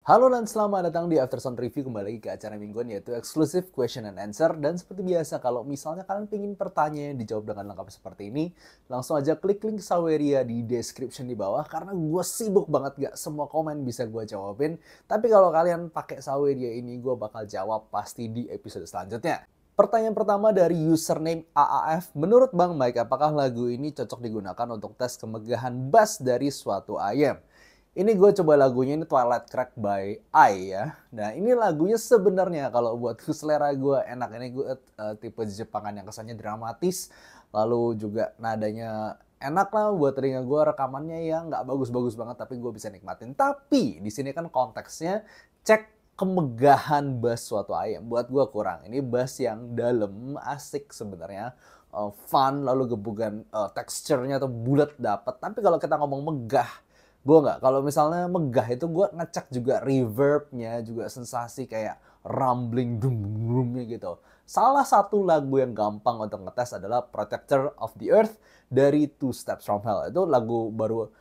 Halo dan selamat datang di Aftersound Review, kembali lagi ke acara mingguan yaitu Exclusive Question and Answer. Dan seperti biasa, kalau misalnya kalian pengen pertanyaan dijawab dengan lengkap seperti ini, langsung aja klik link Saweria di description di bawah. Karena gue sibuk banget, gak semua komen bisa gue jawabin. Tapi kalau kalian pakai Saweria ini, gue bakal jawab pasti di episode selanjutnya. Pertanyaan pertama dari username AAF. Menurut Bang Mike, apakah lagu ini cocok digunakan untuk tes kemegahan bass dari suatu ayam? Ini gue coba lagunya, ini Twilight Crack by I ya. Nah ini lagunya sebenarnya kalau buat selera gue enak. Ini gue tipe Jepangan yang kesannya dramatis. Lalu juga nadanya enak lah buat telinga gue. Rekamannya ya nggak bagus-bagus banget tapi gue bisa nikmatin. Tapi di sini kan konteksnya cek kemegahan bass suatu ayam. Buat gue kurang. Ini bass yang dalam, asik sebenarnya. Fun, lalu gebukan teksturnya atau bulat dapat. Tapi kalau kita ngomong megah, gue nggak. Kalau misalnya megah itu gue ngecek juga reverbnya, juga sensasi kayak rumbling drumnya gitu. Salah satu lagu yang gampang untuk ngetes adalah Protector of the Earth dari Two Steps from Hell. Itu lagu baru,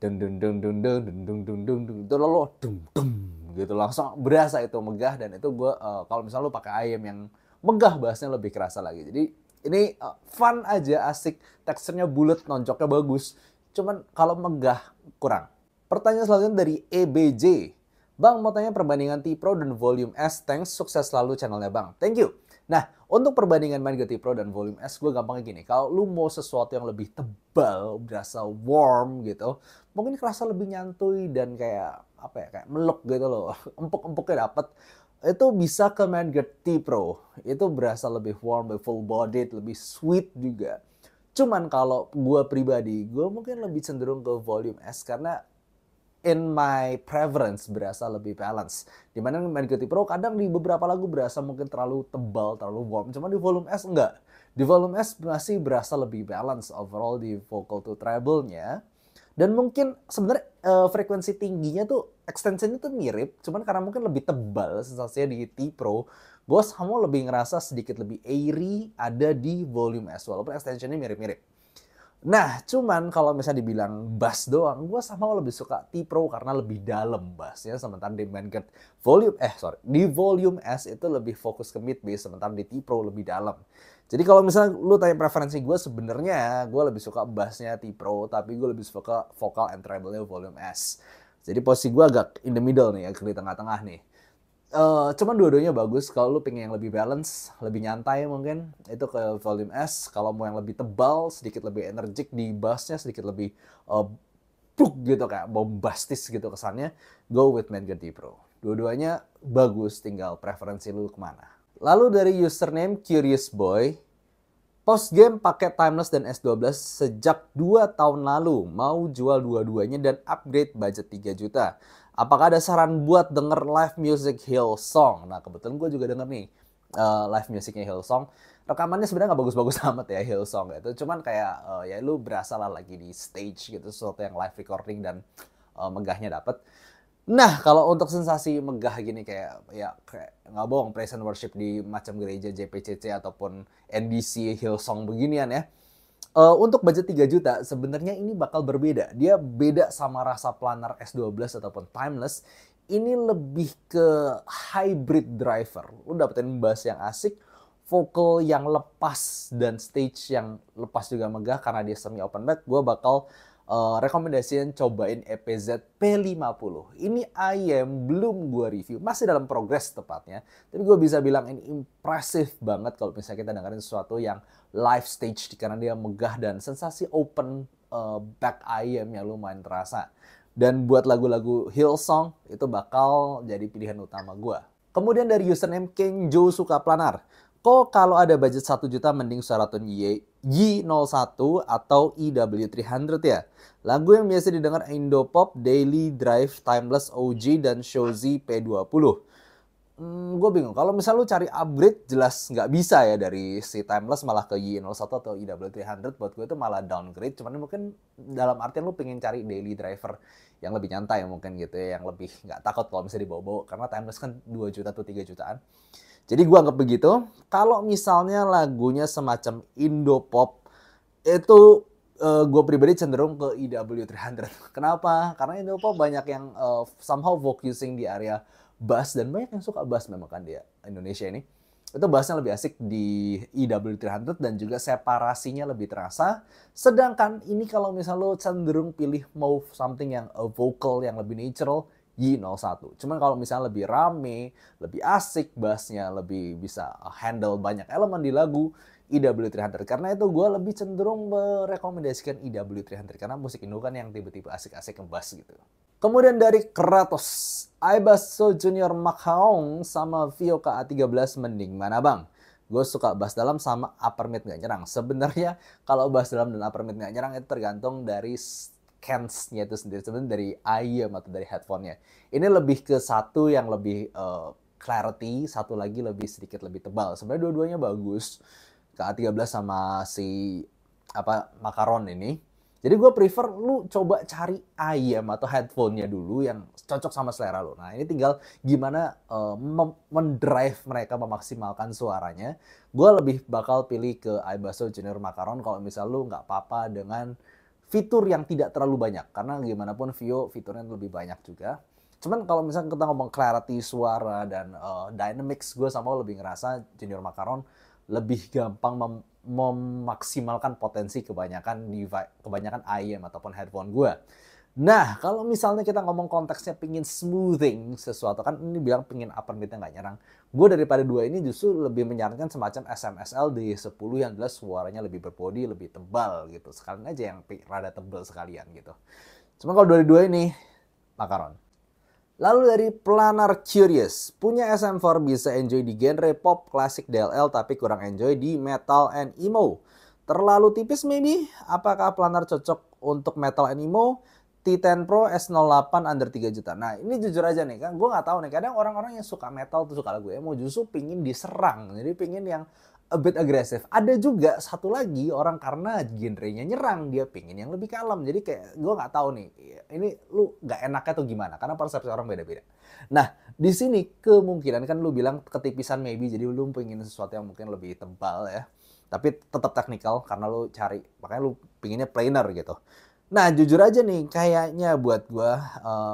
deng deng deng deng deng deng deng deng deng deng, itu lalu dum dum gitu, langsung berasa itu megah. Dan itu gue kalau misalnya lu pakai ayam yang megah, bassnya lebih kerasa lagi. Jadi ini fun aja, asik, teksturnya bulat, nonjoknya bagus. Cuman kalau megah kurang. Pertanyaan selanjutnya dari EBJ. Bang, mau tanya perbandingan T-Pro dan Volume S. Thanks, sukses selalu channelnya Bang. Thank you. Nah, untuk perbandingan Manga T-Pro dan Volume S, gue gampangnya gini. Kalau lu mau sesuatu yang lebih tebal, berasa warm gitu, mungkin kerasa lebih nyantui dan kayak apa ya, kayak meluk gitu loh. Empuk-empuknya dapet. Itu bisa ke Manga T-Pro. Itu berasa lebih warm, lebih full bodied, lebih sweet juga. Cuman kalau gue pribadi, gue mungkin lebih cenderung ke Volume S karena in my preference berasa lebih balance. Dimana Manga Pro kadang di beberapa lagu berasa mungkin terlalu tebal, terlalu warm. Cuma di Volume S enggak. Di Volume S masih berasa lebih balance overall di vocal to treble-nya. Dan mungkin sebenarnya frekuensi tingginya tuh extensionnya tuh mirip, cuman karena mungkin lebih tebal sensasinya di T-Pro, gue sama lebih ngerasa sedikit lebih airy ada di Volume S, walaupun extensionnya mirip-mirip. Nah, cuman kalau misalnya dibilang bass doang, gue sama lebih suka T-Pro karena lebih dalam bassnya, sementara di di Volume S itu lebih fokus ke mid bass, sementara di T-Pro lebih dalam. Jadi kalau misalnya lu tanya preferensi gue, sebenarnya gue lebih suka bassnya T-Pro, tapi gue lebih suka vocal and treble-nya Volume S. Jadi posisi gue agak in the middle nih, agak di tengah-tengah nih. Cuman dua-duanya bagus. Kalau lu pengen yang lebih balance, lebih nyantai mungkin, itu ke Volume S. Kalau mau yang lebih tebal, sedikit lebih energik di bassnya, sedikit lebih gitu, kayak bombastis gitu kesannya, go with Manga Pro. Dua-duanya bagus, tinggal preferensi lu kemana. Lalu dari username Curious Boy, post game pakai Timeless dan S12 sejak 2 tahun lalu, mau jual dua-duanya dan upgrade budget 3 juta. Apakah ada saran buat denger live music Hillsong? Nah kebetulan gue juga denger nih live musicnya Hillsong. Rekamannya sebenarnya nggak bagus-bagus amat ya Hillsong gitu. Cuman kayak ya lu berasa lah lagi di stage gitu, sesuatu yang live recording dan megahnya dapet. Nah, kalau untuk sensasi megah gini kayak nggak bohong, praise and worship di macam gereja JPCC ataupun NBC Hillsong beginian ya. Untuk budget 3 juta sebenarnya ini bakal berbeda. Dia beda sama rasa planar S12 ataupun Timeless. Ini lebih ke hybrid driver. Lu dapetin bass yang asik, vocal yang lepas, dan stage yang lepas juga megah karena dia semi open mic. Gue bakal rekomendasiin cobain EPZ P50. Ini ayam belum gue review, masih dalam progres tepatnya. Tapi gue bisa bilang ini impresif banget kalau misalnya kita dengerin sesuatu yang live stage karena dia megah dan sensasi open back ayam yang lumayan terasa. Dan buat lagu-lagu Hillsong itu bakal jadi pilihan utama gue. Kemudian dari username Kenjo Sukaplanar. Kok kalau ada budget 1 juta mending Seraton Y01 atau EW300 ya? Lagu yang biasa didengar Indopop, Daily Drive, Timeless OG, dan Shozi P20. Gue bingung. Kalau misal lu cari upgrade, jelas nggak bisa ya dari si Timeless malah ke Y01 atau EW300. Buat gue itu malah downgrade. Cuman mungkin dalam artian lu pengen cari daily driver yang lebih nyantai mungkin gitu ya. Yang lebih nggak takut kalau misalnya dibawa-bawa. Karena Timeless kan 2 juta atau 3 jutaan. Jadi gue anggap begitu. Kalau misalnya lagunya semacam Indopop, itu Gue pribadi cenderung ke EW300. Kenapa? Karena Innova banyak yang somehow focusing di area bass, dan banyak yang suka bass memang kan dia Indonesia ini. Itu bassnya lebih asik di EW300 dan juga separasinya lebih terasa. Sedangkan ini kalau misal lo cenderung pilih mau something yang vocal yang lebih natural, Y01. Cuman kalau misalnya lebih rame, lebih asik bassnya, lebih bisa handle banyak elemen di lagu, EW300. Karena itu gue lebih cenderung merekomendasikan EW300 karena musik Indo kan yang tiba-tiba asik-asik ngebass gitu. Kemudian dari Kratos, Aibasso Junior Makaong sama Vio KA13 mending mana bang? Gue suka bass dalam sama upper mid nggak nyerang. Sebenarnya kalau bass dalam dan upper mid nggak nyerang itu tergantung dari cans-nya itu sendiri, sebenarnya dari IEM atau dari headphone-nya. Ini lebih ke satu yang lebih clarity, satu lagi lebih sedikit lebih tebal. Sebenarnya dua-duanya bagus. KA13 sama si Makaron ini. Jadi gue prefer lu coba cari IEM atau headphone-nya dulu yang cocok sama selera lu. Nah ini tinggal gimana mendrive mereka memaksimalkan suaranya. Gue lebih bakal pilih ke Aibasso Junior Makaron kalau misal lu nggak apa-apa dengan fitur yang tidak terlalu banyak. Karena gimana pun Vio fiturnya lebih banyak juga. Cuman kalau misalnya kita ngomong clarity suara dan dynamics, gue sama lebih ngerasa Junior Makaron lebih gampang memaksimalkan potensi kebanyakan IEM ataupun headphone gue. Nah, kalau misalnya kita ngomong konteksnya pingin smoothing sesuatu, kan ini bilang pingin upper mid-nya nggak nyerang. Gue daripada dua ini justru lebih menyarankan semacam SMSL di 10 yang jelas suaranya lebih berbody, lebih tebal gitu. Sekalian aja yang rada tebal sekalian gitu. Cuma kalau dari dua ini, Makaron. Lalu dari Planar Curious, punya SM4 bisa enjoy di genre pop, klasik, DLL, tapi kurang enjoy di metal and emo. Terlalu tipis maybe? Apakah Planar cocok untuk metal and emo? T10 Pro S08 under 3 juta. Nah ini jujur aja nih kan, gue nggak tahu nih. Kadang orang-orang yang suka metal tuh suka lagu emo justru pingin diserang. Jadi pingin yang a bit agresif. Ada juga satu lagi orang karena genrenya nyerang, dia pingin yang lebih kalem. Jadi kayak gue nggak tahu nih, ini lu nggak enaknya tuh gimana? Karena persepsi orang beda-beda. Nah di sini kemungkinan kan lu bilang ketipisan maybe, jadi lu pingin sesuatu yang mungkin lebih tebal ya. Tapi tetap teknikal karena lu cari, makanya lu pinginnya planar gitu. Nah jujur aja nih, kayaknya buat gue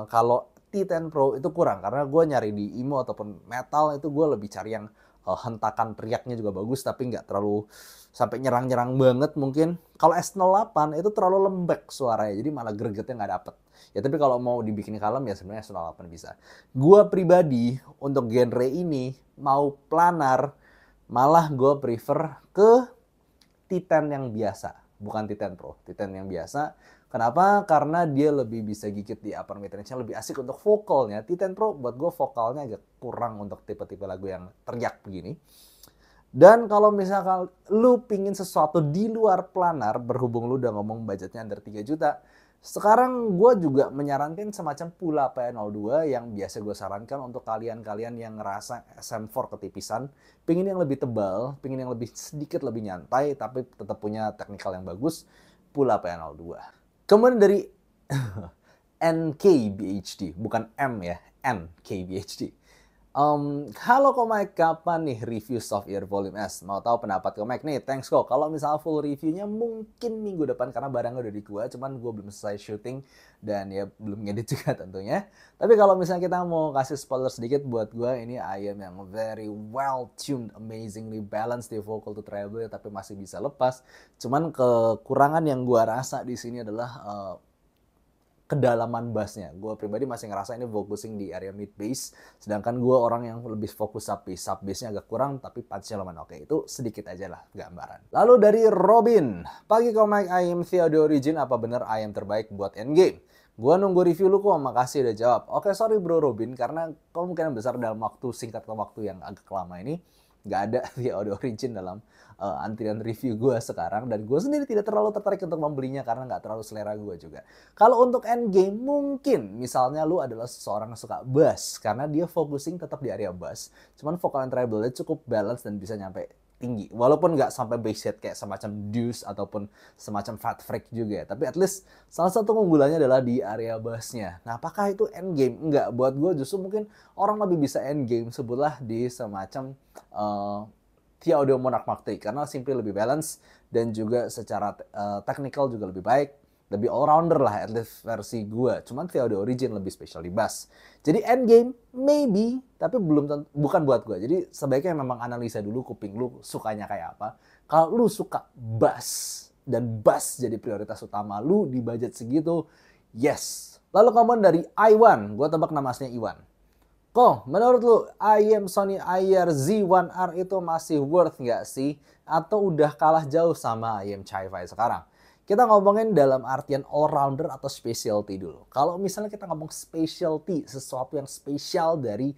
kalau T10 Pro itu kurang. Karena gue nyari di emo ataupun metal itu gue lebih cari yang hentakan teriaknya juga bagus tapi nggak terlalu sampai nyerang-nyerang banget mungkin. Kalau S08 itu terlalu lembek suaranya, jadi malah gregetnya nggak dapet. Ya tapi kalau mau dibikin kalem ya sebenarnya S08 bisa. Gua pribadi untuk genre ini mau planar, malah gue prefer ke T10 yang biasa, bukan T10 Pro, T10 yang biasa. Kenapa? Karena dia lebih bisa gigit di upper mid range-nya, lebih asik untuk vokalnya. T10 Pro buat gue vokalnya agak kurang untuk tipe-tipe lagu yang teriak begini. Dan kalau misalkan lu pingin sesuatu di luar planar, berhubung lu udah ngomong budgetnya under 3 juta, sekarang gue juga menyarankan semacam Pula P02 yang biasa gue sarankan untuk kalian-kalian yang ngerasa SM4 ketipisan, pingin yang lebih tebal, pingin yang lebih sedikit lebih nyantai, tapi tetap punya teknikal yang bagus, Pula P02. Kemudian dari NKBHD, bukan M ya, NKBHD. Halo Komek, kapan nih review soft ear volume S? Mau tahu pendapat Komek nih? Thanks kok. Kalau misalnya full reviewnya mungkin minggu depan karena barangnya udah di gua, cuman gua belum selesai syuting dan ya belum ngedit juga tentunya. Tapi kalau misalnya kita mau kasih spoiler sedikit buat gua, ini IEM yang very well tuned, amazingly balanced di vocal to treble tapi masih bisa lepas. Cuman kekurangan yang gua rasa di sini adalah kedalaman bassnya. Gue pribadi masih ngerasa ini focusing di area mid bass, sedangkan gue orang yang lebih fokus sub bassnya agak kurang, tapi punch-nya lumayan oke. Itu sedikit aja lah gambaran. Lalu dari Robin, pagi Komek, I am Theodore Origin, apa bener I am terbaik buat endgame? Gue nunggu review lu kok, makasih udah jawab. Oke, sorry bro Robin, karena kemungkinan besar dalam waktu singkat ke waktu yang agak lama ini, nggak ada Theodore Origin dalam antrian review gue sekarang, dan gue sendiri tidak terlalu tertarik untuk membelinya karena nggak terlalu selera gue juga. Kalau untuk endgame mungkin misalnya lu adalah seseorang yang suka bass karena dia focusing tetap di area bass, cuman vokal and treble-nya cukup balance dan bisa nyampe tinggi, walaupun nggak sampai bass set kayak semacam Deuce ataupun semacam Fat Freak juga ya, tapi at least salah satu keunggulannya adalah di area bassnya. Nah apakah itu endgame? Enggak, buat gue justru mungkin orang lebih bisa endgame sebelah di semacam Audio Monarch Mark III karena simply lebih balance dan juga secara technical juga lebih baik, lebih all-rounder lah at least versi gue. Cuman Audio Origin lebih spesial di bass. Jadi endgame maybe, tapi bukan buat gue. Jadi sebaiknya memang analisa dulu kuping lu sukanya kayak apa. Kalau lu suka bass dan bass jadi prioritas utama lu di budget segitu, yes. Lalu kemudian dari Iwan, gue tebak nama aslinya Iwan. Kok menurut lu IM Sony IR Z1R itu masih worth nggak sih? Atau udah kalah jauh sama IM Chi-Fi sekarang? Kita ngomongin dalam artian all-rounder atau specialty dulu. Kalau misalnya kita ngomong specialty, sesuatu yang spesial dari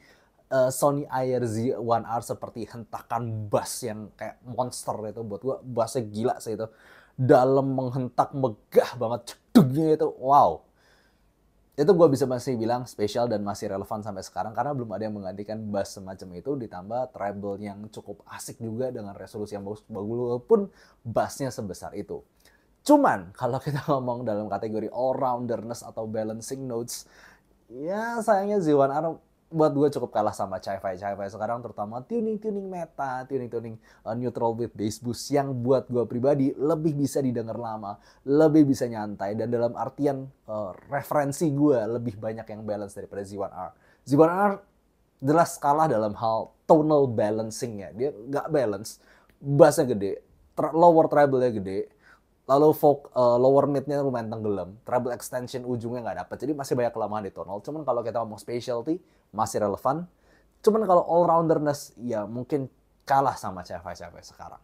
Sony IR Z1R seperti hentakan bass yang kayak monster itu. Buat gue bassnya gila sih itu. Dalam menghentak megah banget, cedugnya itu, wow. Itu gue bisa masih bilang spesial dan masih relevan sampai sekarang karena belum ada yang menggantikan bass semacam itu, ditambah treble yang cukup asik juga dengan resolusi yang bagus walaupun bassnya sebesar itu. Cuman kalau kita ngomong dalam kategori all-rounderness atau balancing notes, ya sayangnya Z1R buat gue cukup kalah sama Chi-Fi sekarang, terutama tuning meta, tuning neutral with bass boost yang buat gue pribadi lebih bisa didengar lama, lebih bisa nyantai, dan dalam artian referensi gue lebih banyak yang balance daripada Z1R. Z1R jelas kalah dalam hal tonal balancing ya, dia nggak balance, bassnya gede, lower treble-nya gede, lalu lower mid-nya lumayan tenggelam, treble extension ujungnya nggak dapet, jadi masih banyak kelemahan di tonal. Cuman kalau kita ngomong specialty masih relevan. Cuman kalau all-rounderness ya mungkin kalah sama Chi-Fi sekarang.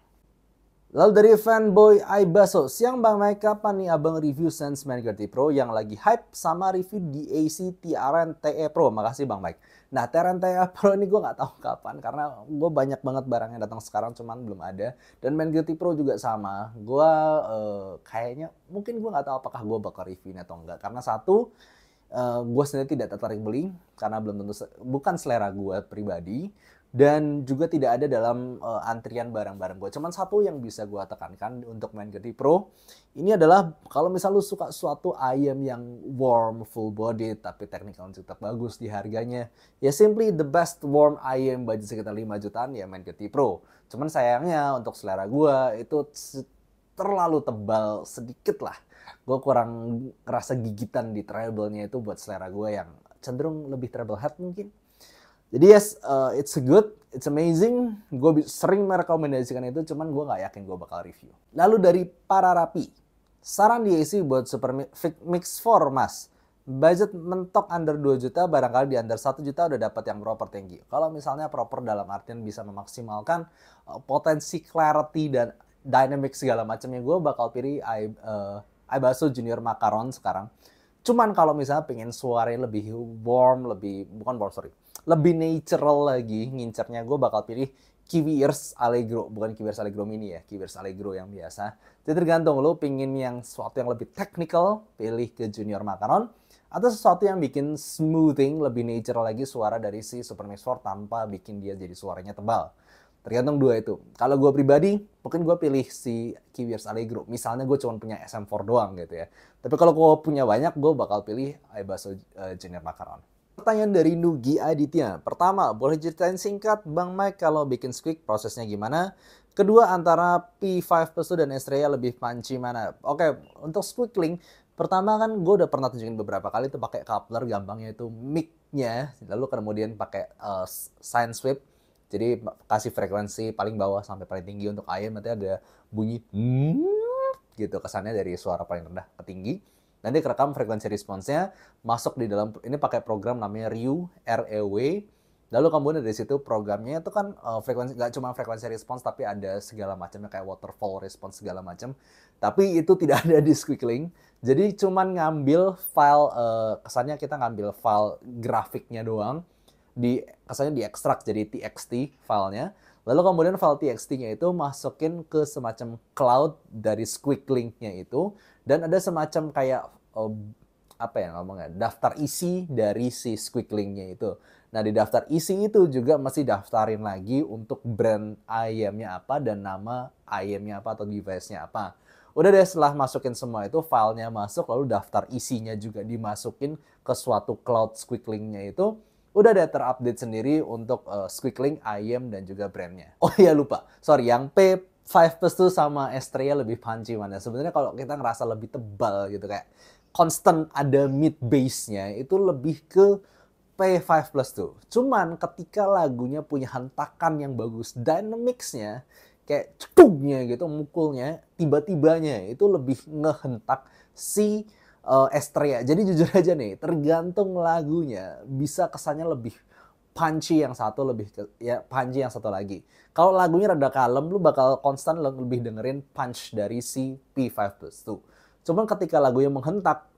Lalu dari fanboy Aibaso, siang Bang Mike, kapan nih abang review Sense Main30 Pro yang lagi hype sama review DAC TRN TE Pro? Makasih Bang Mike. Nah TRN TE Pro ini gue nggak tahu kapan karena gue banyak banget barang yang datang sekarang cuman belum ada. Dan Main30 Pro juga sama. Gue kayaknya mungkin gue nggak tahu apakah gue bakal reviewnya atau enggak. Karena satu, gue sendiri tidak tertarik beli karena belum tentu bukan selera gue pribadi. Dan juga tidak ada dalam antrian barang-barang gue. Cuman satu yang bisa gue tekankan untuk Main30 Pro, ini adalah kalau misal lu suka suatu IM yang warm, full body, tapi technical tetap bagus di harganya, ya simply the best warm IM budget sekitar 5 jutaan ya Main30 Pro. Cuman sayangnya untuk selera gue itu terlalu tebal sedikit lah. Gue kurang ngerasa gigitan di treble-nya itu buat selera gue yang cenderung lebih treble head mungkin. Jadi yes, it's good, it's amazing. Gue sering merekomendasikan itu, cuman gue nggak yakin gue bakal review. Lalu dari para rapi, saran DAC buat Super Mix 4 mas. Budget mentok under 2 juta, barangkali di under 1 juta udah dapat yang proper tinggi. Kalau misalnya proper dalam artian bisa memaksimalkan potensi clarity dan dynamic segala macamnya, gue bakal pilih Aibaso Junior Macaron sekarang. Cuman kalau misalnya pengen suaranya lebih warm, lebih natural lagi ngincernya, gue bakal pilih Kiwiers Allegro, bukan Kiwiers Allegro Mini ya, Kiwiers Allegro yang biasa. Jadi tergantung lo pingin yang sesuatu yang lebih technical, pilih ke Junior Macaron, atau sesuatu yang bikin smoothing, lebih natural lagi suara dari si Super Mix 4 tanpa bikin dia jadi suaranya tebal. Tergantung dua itu. Kalau gue pribadi, mungkin gue pilih si Kiwiers Allegro. Misalnya gue cuma punya SM4 doang gitu ya. Tapi kalau gue punya banyak, gue bakal pilih Aibaso Junior Macaron. Pertanyaan dari Nugi Aditya. Pertama, boleh ceritain singkat Bang Mike kalau bikin squeak prosesnya gimana? Kedua, antara P5 Plus dan Estrella lebih punchy mana? Oke, untuk squealing, pertama kan gue udah pernah tunjukin beberapa kali itu pakai coupler, gampangnya itu mic-nya, lalu kemudian pakai sine sweep. Jadi kasih frekuensi paling bawah sampai paling tinggi untuk IM, nanti ada bunyi gitu kesannya dari suara paling rendah ke tinggi. Nanti kerekam frekuensi responsnya, masuk di dalam, ini pakai program namanya REW, REW. Lalu kemudian dari situ programnya itu kan frekuensi, nggak cuma frekuensi respons, tapi ada segala macamnya kayak waterfall response segala macam. Tapi itu tidak ada di squealing. Jadi cuman ngambil file, kesannya kita ngambil file grafiknya doang. Kesannya diekstrak jadi txt filenya. Lalu kemudian file txt-nya itu masukin ke semacam cloud dari squealing-nya itu. Dan ada semacam kayak daftar isi dari si squealing-nya itu. Nah di daftar isi itu juga mesti daftarin lagi untuk brand IM-nya apa dan nama IM-nya apa atau device-nya apa. Udah deh, setelah masukin semua itu, filenya masuk, lalu daftar isinya juga dimasukin ke suatu cloud squealing-nya itu. udah ada terupdate sendiri untuk Squeakling, IM, dan juga brandnya. Oh iya lupa, sorry, yang P5 Plus tuh sama Estrella lebih punchy mana. Sebenarnya kalau kita ngerasa lebih tebal gitu, kayak constant ada mid bass-nya, itu lebih ke P5 Plus tuh. Cuman ketika lagunya punya hentakan yang bagus, dynamics-nya kayak cekungnya gitu, mukulnya, tiba-tibanya itu lebih ngehentak si Estrella. Jadi jujur aja nih, tergantung lagunya bisa kesannya lebih punchy yang satu, lebih ya punchy yang satu lagi. Kalau lagunya rada kalem, lu bakal konstan lebih dengerin punch dari si P5 Plus tuh. Cuman ketika lagunya menghentak,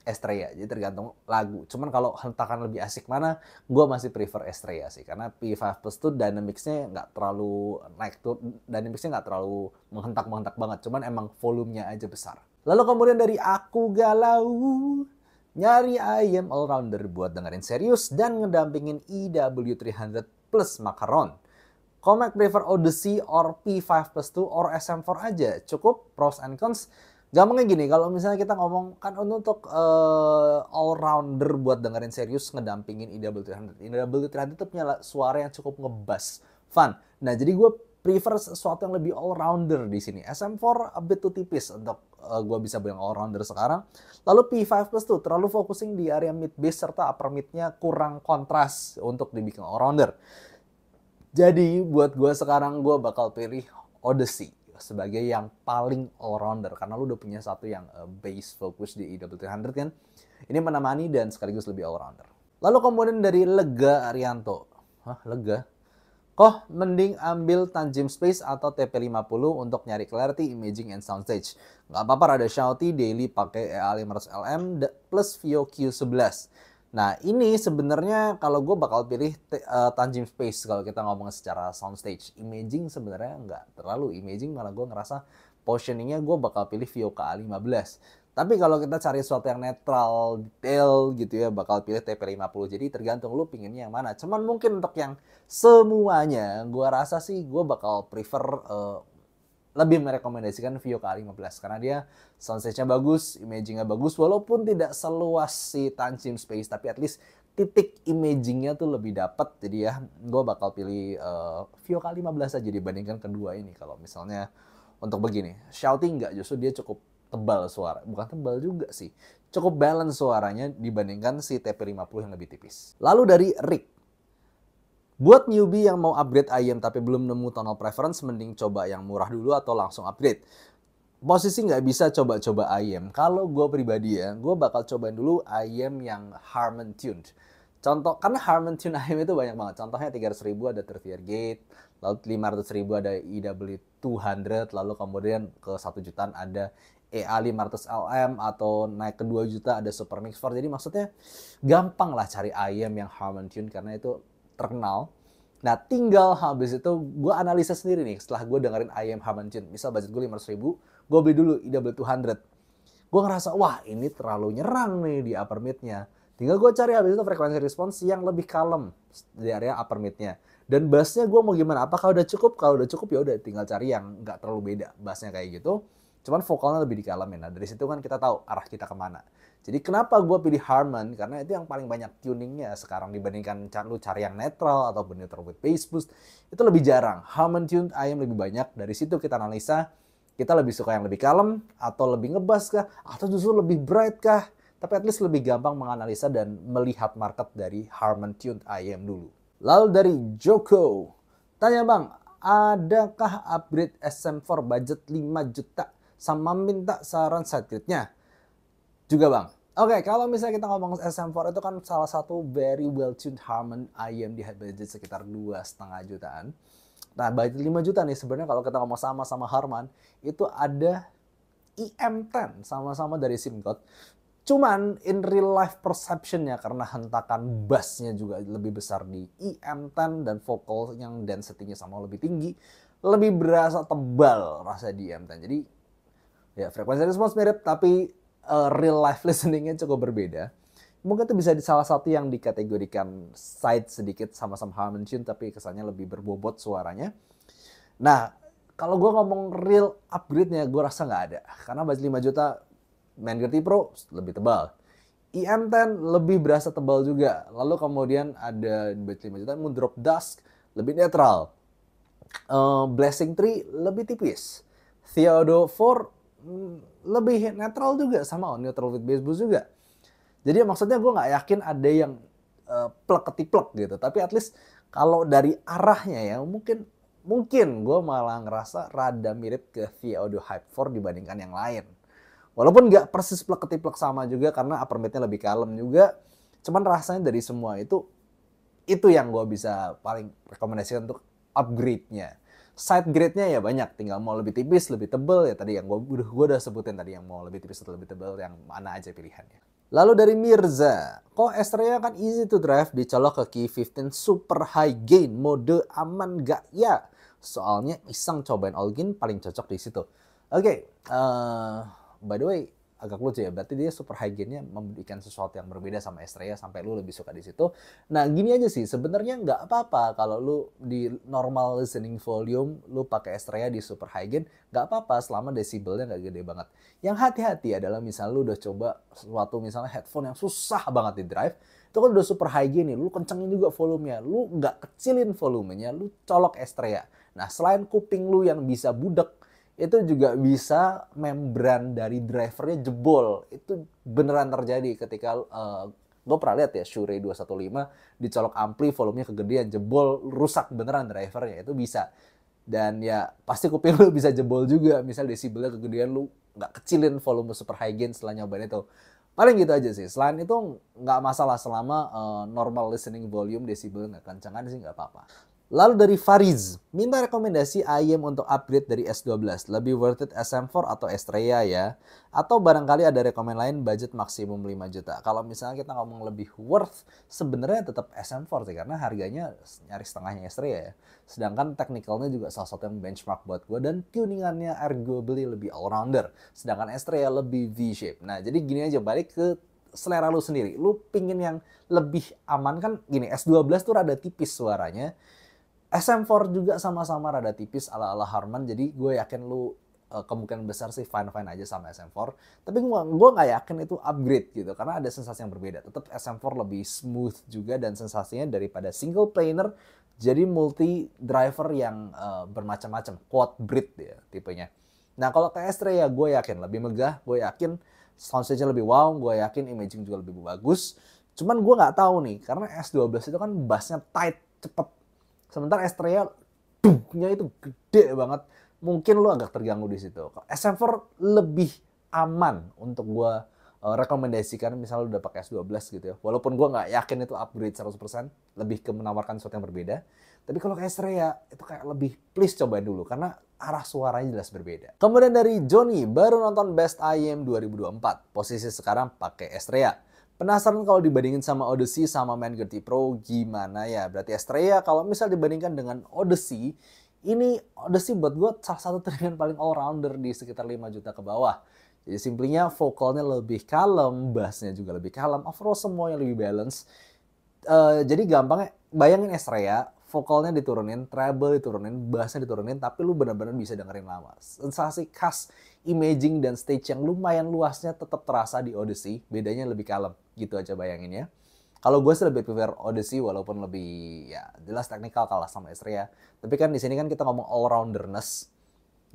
Estrella, jadi tergantung lagu. Cuman kalau hentakan lebih asik mana, gue masih prefer Estrella sih. Karena P5 Plus tuh dynamics-nya nggak terlalu naik tuh, dynamics-nya nggak terlalu menghentak-menghentak banget. Cuman emang volumenya aja besar. Lalu kemudian dari Aku Galau, nyari IM Allrounder buat dengerin serius dan ngedampingin EW300 plus Macaron. Comac prefer Odyssey or P5 Plus 2 or SM4 aja. Cukup pros and cons. Gampangnya gini, kalau misalnya kita ngomong kan untuk all-rounder buat dengerin serius ngedampingin EW300. EW300 itu punya suara yang cukup ngebass, fun. Nah, jadi gue prefer sesuatu yang lebih all-rounder di sini. SM4 a bit too tipis untuk gue bisa bilang all-rounder sekarang. Lalu P5 Plus tuh terlalu focusing di area mid bass serta upper mid-nya kurang kontras untuk dibikin all-rounder. Jadi buat gue sekarang gue bakal pilih Odyssey sebagai yang paling all-rounder. Karena lu udah punya satu yang bass fokus di EW300 kan. Ini menemani dan sekaligus lebih all-rounder. Lalu kemudian dari Lega Arianto. Hah, Lega? Kok mending ambil Tanjim Space atau TP50 untuk nyari clarity, imaging, and soundstage. Nggak apa-apa rada shouty, daily pakai EA500LM plus Vio Q11. Nah ini sebenarnya kalau gue bakal pilih Tanjim Space kalau kita ngomong secara soundstage. Imaging sebenarnya nggak terlalu imaging, malah gue ngerasa positioningnya gue bakal pilih Vio KA15. Tapi kalau kita cari sesuatu yang netral, detail gitu ya, bakal pilih TP50. Jadi tergantung lu pinginnya yang mana. Cuman mungkin untuk yang semuanya, gue rasa sih gue bakal prefer lebih merekomendasikan Vio K15 karena dia soundstage-nya bagus, imaging-nya bagus, walaupun tidak seluas si Tanjim Space, tapi at least titik imaging-nya tuh lebih dapat. Jadi ya, gue bakal pilih Vio K15 aja dibandingkan kedua ini. Kalau misalnya untuk begini, shouting nggak, justru dia cukup tebal suara. Bukan tebal juga sih, cukup balance suaranya dibandingkan si TP50 yang lebih tipis. Lalu dari Rick. Buat newbie yang mau upgrade IM tapi belum nemu tonal preference, mending coba yang murah dulu atau langsung upgrade. Posisi nggak bisa coba-coba IM. Kalau gue pribadi ya, gue bakal cobain dulu IM yang Harman tuned. Contoh, karena Harman tune IM itu banyak banget. Contohnya 300.000 ada Tertier Gate, lalu 500.000 ada EW200, lalu kemudian ke 1 jutaan ada EA500LM, atau naik ke 2 juta ada Super Mix 4. Jadi maksudnya gampang lah cari IM yang Harman tune karena itu terkenal. Nah tinggal habis itu gue analisa sendiri nih setelah gue dengerin IM Harman tune. Misal budget gue 500.000, gue beli dulu EW200. Gue ngerasa wah ini terlalu nyerang nih di upper mid-nya. Tinggal gue cari habis itu frekuensi respons yang lebih kalem di area upper mid-nya. Dan bass-nya gue mau gimana? Apakah udah cukup? Kalau udah cukup ya udah tinggal cari yang nggak terlalu beda bass-nya kayak gitu. Cuman vokalnya lebih dikalemin. Nah dari situ kan kita tahu arah kita kemana. Jadi kenapa gue pilih Harman? Karena itu yang paling banyak tuningnya sekarang dibandingkan lu cari yang netral ataupun neutral with bass boost. Itu lebih jarang. Harman tuned IM lebih banyak. Dari situ kita analisa, kita lebih suka yang lebih kalem atau lebih ngebass kah? Atau justru lebih bright kah? Tapi at least lebih gampang menganalisa dan melihat market dari Harman tuned IM dulu. Lalu dari Joko, tanya bang, adakah upgrade SM4 budget 5 juta? Sama minta saran side kit-nya juga bang. Oke, kalau misalnya kita ngomong SM4 itu kan salah satu very well tuned Harman IM di budget sekitar 2,5 jutaan. Nah, budget 5 juta nih sebenarnya kalau kita ngomong sama-sama Harman, itu ada EM10 sama-sama dari Simcot. Cuman in real life perception-nya karena hentakan bass-nya juga lebih besar di EM10 dan vokal yang density-nya sama lebih tinggi, lebih berasa tebal rasa di EM10. Jadi ya frekuensi respons mirip tapi real life listeningnya cukup berbeda. Mungkin itu bisa di salah satu yang dikategorikan side sedikit sama-sama Harman tune tapi kesannya lebih berbobot suaranya. Nah, kalau gue ngomong real upgrade-nya gue rasa nggak ada. Karena budget 5 juta Mangerty Pro lebih tebal. IM10 lebih berasa tebal juga. Lalu kemudian ada budget 5 juta, Moondrop Dusk lebih netral. Blessing Tree lebih tipis. Theodo 4 lebih netral juga, sama neutral with base boost juga. Jadi maksudnya gue nggak yakin ada yang plek ketiplek gitu. Tapi at least kalau dari arahnya ya mungkin gue malah ngerasa rada mirip ke Theodo Hype 4 dibandingkan yang lain. Walaupun nggak persis plek ketiplek sama juga karena upper mid-nya lebih kalem juga. Cuman rasanya dari semua itu yang gue bisa paling rekomendasikan untuk upgrade-nya. Side grade-nya ya banyak, tinggal mau lebih tipis, lebih tebel ya tadi yang gue udah sebutin tadi, yang mau lebih tipis atau lebih tebel, yang mana aja pilihannya. Lalu dari Mirza, kok Estrella kan easy to drive, dicolok ke Key 15 super high gain, mode aman gak ya? Soalnya iseng cobain all gain paling cocok di situ. Oke, by the way, agak lucu ya, berarti dia super high gain-nya memberikan sesuatu yang berbeda sama Estrella sampai lu lebih suka di situ. Nah gini aja sih, sebenarnya nggak apa-apa kalau lu di normal listening volume lu pakai Estrella di super high gain, nggak apa-apa selama desibelnya nggak gede banget. Yang hati-hati adalah misalnya lu udah coba suatu misalnya headphone yang susah banget di drive, itu kan udah super high gain nih, lu kencengin juga volumenya, lu nggak kecilin volumenya, lu colok Estrella. Nah selain kuping lu yang bisa budek, itu juga bisa membran dari drivernya jebol. Itu beneran terjadi ketika gue pernah lihat ya Shure 215 dicolok ampli, volumenya kegedean, jebol, rusak beneran drivernya. Itu bisa. Dan ya pasti kuping lu bisa jebol juga. Misal desibelnya kegedean, lu nggak kecilin volume super high gain setelah nyobain itu. Paling gitu aja sih. Selain itu nggak masalah selama normal listening volume desibel nggak kencangan sih nggak apa-apa. Lalu dari Fariz, minta rekomendasi IM untuk upgrade dari S12. Lebih worth it SM4 atau Estrella ya? Atau barangkali ada rekomend lain budget maksimum 5 juta. Kalau misalnya kita ngomong lebih worth, sebenarnya tetap SM4 sih. Karena harganya nyaris setengahnya Estrella ya. Sedangkan technicalnya juga salah satu yang benchmark buat gue. Dan tuningannya arguably lebih all-rounder. Sedangkan Estrella lebih V-shape. Nah jadi gini aja, balik ke selera lu sendiri. Lu pingin yang lebih aman kan gini, S12 tuh rada tipis suaranya. SM4 juga sama-sama rada tipis ala-ala Harman, jadi gue yakin lu kemungkinan besar sih fine-fine aja sama SM4. Tapi gue nggak yakin itu upgrade gitu, karena ada sensasi yang berbeda. Tetap SM4 lebih smooth juga dan sensasinya daripada single planar jadi multi driver yang bermacam-macam, quad bridge ya tipenya. Nah kalau ke Estrella gue yakin lebih megah, gue yakin soundstage-nya lebih wow, gue yakin imaging juga lebih bagus. Cuman gue nggak tahu nih, karena S12 itu kan bassnya tight, cepet. Sementara Estrella nya itu gede banget. Mungkin lu agak terganggu di situ. SM4 lebih aman untuk gue rekomendasikan misalnya lu udah pakai S12 gitu ya. Walaupun gue nggak yakin itu upgrade 100%, lebih ke menawarkan sesuatu yang berbeda. Tapi kalau ke Estrella itu kayak lebih please cobain dulu karena arah suaranya jelas berbeda. Kemudian dari Johnny, baru nonton Best IM 2024. Posisi sekarang pakai Estrella. Penasaran kalau dibandingin sama Odyssey sama Mangerty Pro gimana ya? Berarti Estrella kalau misal dibandingkan dengan Odyssey, ini Odyssey buat gue salah satu telinga paling all-rounder di sekitar 5 juta ke bawah. Jadi simplinya vokalnya lebih kalem, bassnya juga lebih kalem, overall semuanya lebih balance. Jadi gampangnya bayangin Estrella, vokalnya diturunin, treble diturunin, bassnya diturunin, tapi lu benar-benar bisa dengerin lama. Sensasi khas imaging dan stage yang lumayan luasnya tetap terasa di Odyssey, bedanya lebih kalem. Gitu aja bayangin ya. Kalau gue sih lebih prefer Odyssey walaupun lebih ya jelas teknikal kalah sama Estrella. Tapi kan di sini kan kita ngomong all-rounderness,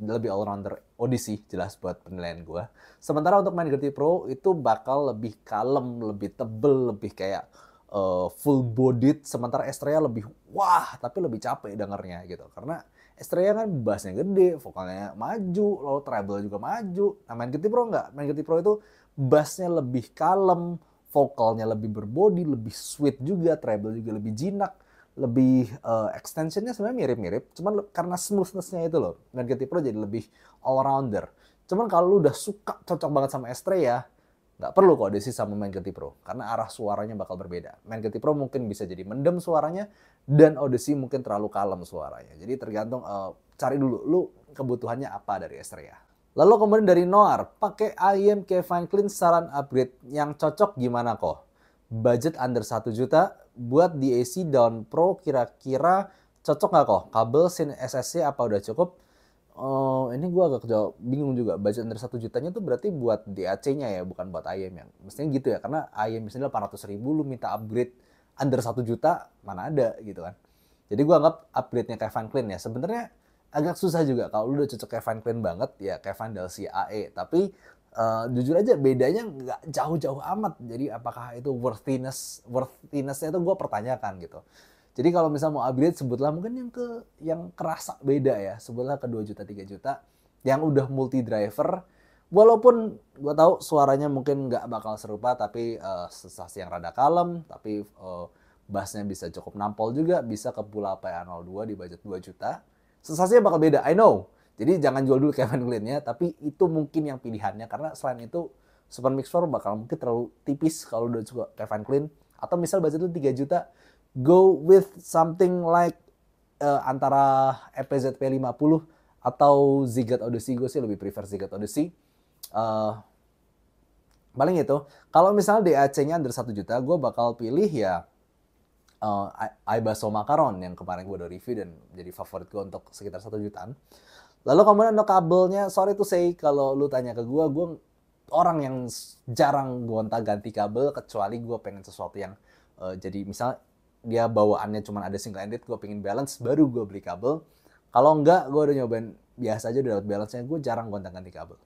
lebih all-rounder Odyssey jelas buat penilaian gue. Sementara untuk Mangerty Pro itu bakal lebih kalem, lebih tebel, lebih kayak full bodied. Sementara Estrella lebih wah tapi lebih capek dengernya gitu. Karena Estrella kan bassnya gede, vokalnya maju, lalu treble juga maju. Nah Mangerty Pro enggak. Mangerty Pro itu bassnya lebih kalem, vokalnya lebih berbody, lebih sweet juga, treble juga lebih jinak, lebih extensionnya sebenarnya mirip-mirip. Cuman karena smoothness-nya itu loh, Mangerty Pro jadi lebih all-rounder. Cuman kalau lu udah suka cocok banget sama Estrella, nggak perlu kok Odyssey sama Mangerty Pro karena arah suaranya bakal berbeda. Mangerty Pro mungkin bisa jadi mendem suaranya dan Odyssey mungkin terlalu kalem suaranya. Jadi tergantung cari dulu lu kebutuhannya apa dari Estrella. Lalu kemudian dari Noir, pakai IM Kevin Clean, saran upgrade yang cocok gimana kok? Budget under 1 juta buat DAC Down Pro kira-kira cocok nggak kok? Kabel SIN SSC apa udah cukup? ini gue agak jawab bingung juga. Budget under 1 jutanya tuh berarti buat DAC-nya ya, bukan buat IM ya. Mestinya gitu ya, karena IM misalnya 800.000 lu minta upgrade under 1 juta, mana ada gitu kan. Jadi gue anggap upgrade-nya Kevin Clean ya. Sebenarnya agak susah juga kalau lu udah cocok Kevin Clean banget ya Kevin Dalsy AE. Tapi jujur aja bedanya nggak jauh-jauh amat. Jadi apakah itu worthiness-nya itu gue pertanyakan gitu. Jadi kalau misal mau upgrade sebutlah mungkin yang kerasa beda ya. Sebutlah ke 2 juta 3 juta yang udah multi driver. Walaupun gue tahu suaranya mungkin nggak bakal serupa tapi sensasi yang rada kalem, tapi bassnya bisa cukup nampol juga, bisa ke Pula PA02 di budget 2 juta. Sensasinya bakal beda, I know. Jadi jangan jual dulu Kevin Clean-nya, tapi itu mungkin yang pilihannya karena selain itu Super Mix 4 bakal mungkin terlalu tipis kalau udah suka Kevin Clean. Atau misal budget lu 3 juta, go with something like antara EPZ P50 atau Ziggett Odyssey. Gue sih lebih prefer Ziggett Odyssey. Paling itu. Kalau misalnya DAC-nya under 1 juta, gue bakal pilih ya Aibaso Macaron yang kemarin gue udah review dan jadi favorit gue untuk sekitar 1 jutaan. Lalu kemudian untuk kabelnya, sorry to say kalau lu tanya ke gue orang yang jarang gonta-ganti kabel kecuali gue pengen sesuatu yang jadi misal dia bawaannya cuma ada single ended, gue pengen balance baru gue beli kabel. Kalau enggak, gue udah nyobain biasa aja udah dapat balance-nya, gue jarang gonta-ganti kabel.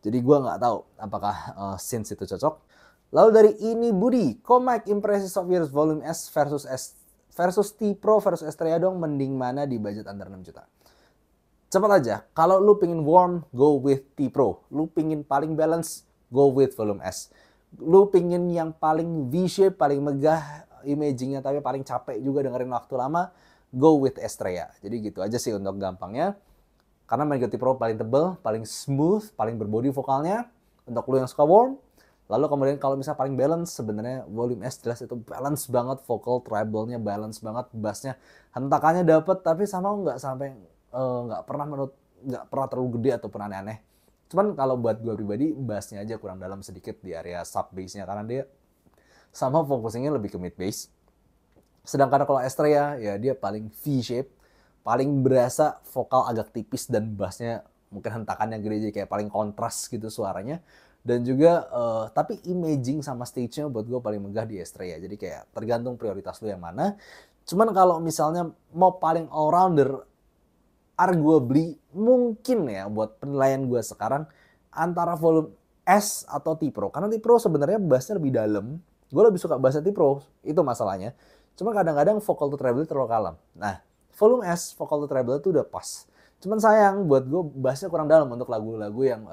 Jadi gue nggak tahu apakah Synths itu cocok. Lalu dari ini Budi, Comac Impressions of Yours Volume S versus T Pro versus Estrella dong, mending mana di budget under 6 juta? Cepat aja, kalau lu pingin warm, go with T Pro. Lu pingin paling balance, go with Volume S. Lu pingin yang paling V-shape, paling megah imagingnya tapi paling capek juga dengerin waktu lama, go with Estrella. Jadi gitu aja sih untuk gampangnya. Karena Manico T Pro paling tebel, paling smooth, paling berbody vokalnya. Untuk lu yang suka warm. Lalu kemudian kalau misalnya paling balance, sebenarnya Volume S jelas itu balance banget, vocal treble-nya balance banget, bassnya hentakannya dapet, tapi sama nggak sampai nggak pernah terlalu gede ataupun aneh-aneh. Cuman kalau buat gue pribadi, bassnya aja kurang dalam sedikit di area sub bass-nya karena dia sama focusingnya lebih ke mid bass. Sedangkan kalau Estrella ya dia paling V-shape, paling berasa vokal agak tipis dan bassnya mungkin hentakannya gede jadi kayak paling kontras gitu suaranya. Dan juga tapi imaging sama stage-nya buat gue paling megah di Estrella. Jadi kayak tergantung prioritas lu yang mana. Cuman kalau misalnya mau paling all-rounder, arguably mungkin ya buat penilaian gue sekarang antara Volume S atau T Pro. Karena T Pro sebenarnya bassnya lebih dalam. Gue lebih suka bassnya T Pro, itu masalahnya. Cuma kadang-kadang vocal to treble terlalu kalem. Nah, Volume S vocal to treble itu udah pas. Cuman sayang buat gue bassnya kurang dalam untuk lagu-lagu yang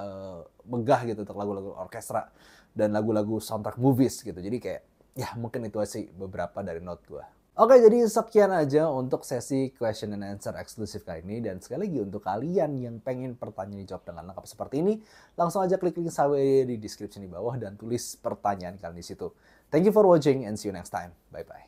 megah gitu, untuk lagu-lagu orkestra dan lagu-lagu soundtrack movies gitu. Jadi kayak ya mungkin itu sih beberapa dari note gue. Oke, jadi sekian aja untuk sesi question and answer eksklusif kali ini. Dan sekali lagi untuk kalian yang pengen pertanyaan dijawab dengan lengkap seperti ini, langsung aja klik link saweria di description di bawah dan tulis pertanyaan kalian di situ. Thank you for watching and see you next time. Bye-bye.